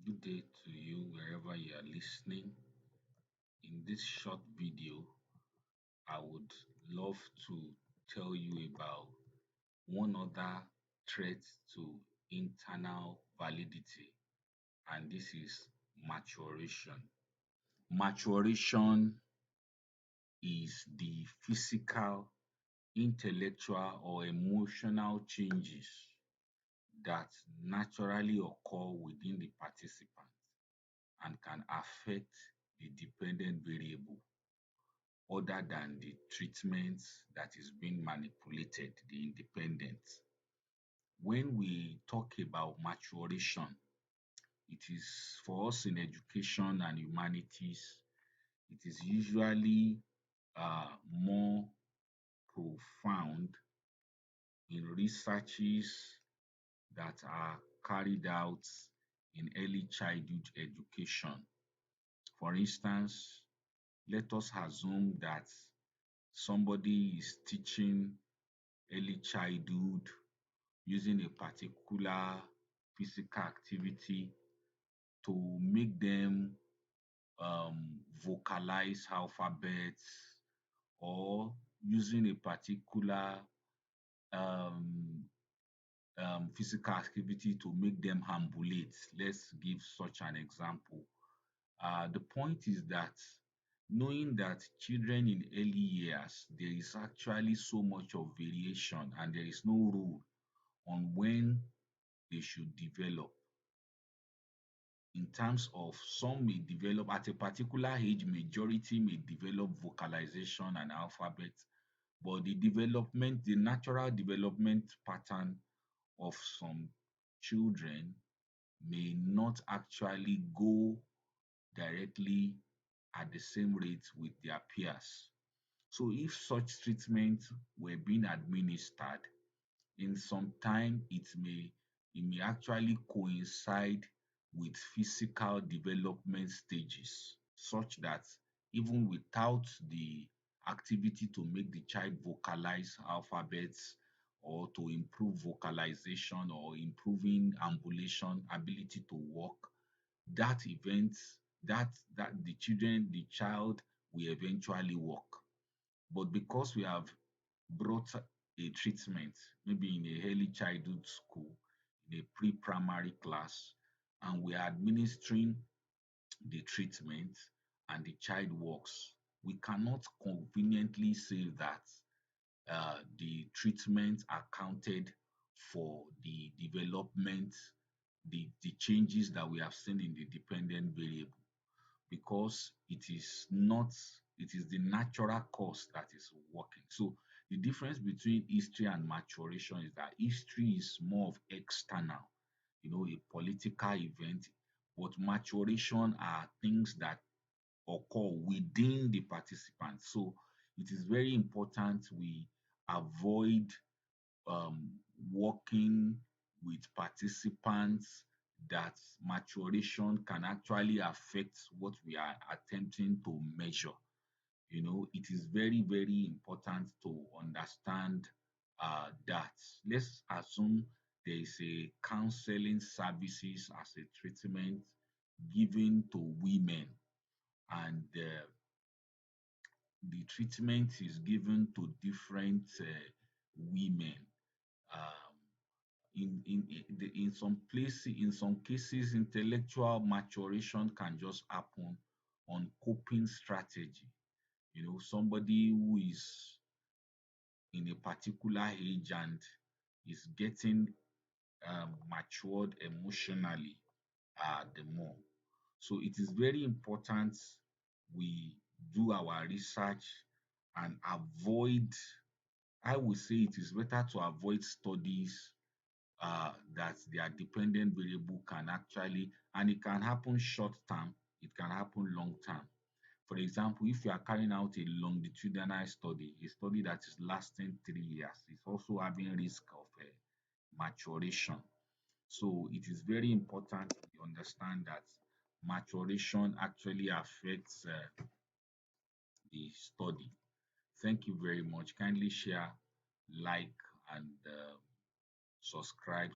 Good day to you wherever you are listening. In this short video, I would love to tell you about one other threat to internal validity, and this is maturation. Maturation is the physical, intellectual, or emotional changes that naturally occur within the participant and can affect the dependent variable other than the treatment that is being manipulated, the independent. When we talk about maturation, it is for us in education and humanities, it is usually more profound in researches that are carried out in early childhood education. For instance, let us assume that somebody is teaching early childhood using a particular physical activity to make them vocalize alphabets, or using a particular um, physical activity to make them ambulate. Let's give such an example. The point is that knowing that children in early years, there is actually so much of variation and there is no rule on when they should develop. In terms of some may develop at a particular age, majority may develop vocalization and alphabet, but the natural development pattern of some children may not actually go directly at the same rate with their peers. So if such treatment were being administered, in some time it may actually coincide with physical development stages, such that even without the activity to make the child vocalize alphabets or to improve vocalization or improving ambulation ability to walk, that event that the child will eventually walk. But because we have brought a treatment, maybe in a early childhood school, in a pre-primary class, and we are administering the treatment and the child walks, we cannot conveniently say that the treatment accounted for the development, the changes that we have seen in the dependent variable, because it is the natural cause that is working. So the difference between history and maturation is that history is more of external, a political event, but maturation are things that occur within the participants. So it is very important we avoid um, working with participants that maturation can actually affect what we are attempting to measure. It is very, very important to understand that. Let's assume there is a counseling services as a treatment given to women, and the treatment is given to different women. Um, in some places, in some cases, intellectual maturation can just happen on coping strategy. Somebody who is in a particular age and is getting matured emotionally the more. So it is very important we do our research and avoid, I would say it is better to avoid studies that their dependent variable can actually, and it can happen short term, it can happen long term. For example, if you are carrying out a longitudinal study, a study that is lasting 3 years, it's also having risk of maturation. So it is very important you understand that maturation actually affects the study. Thank you very much. Kindly share, like, and subscribe.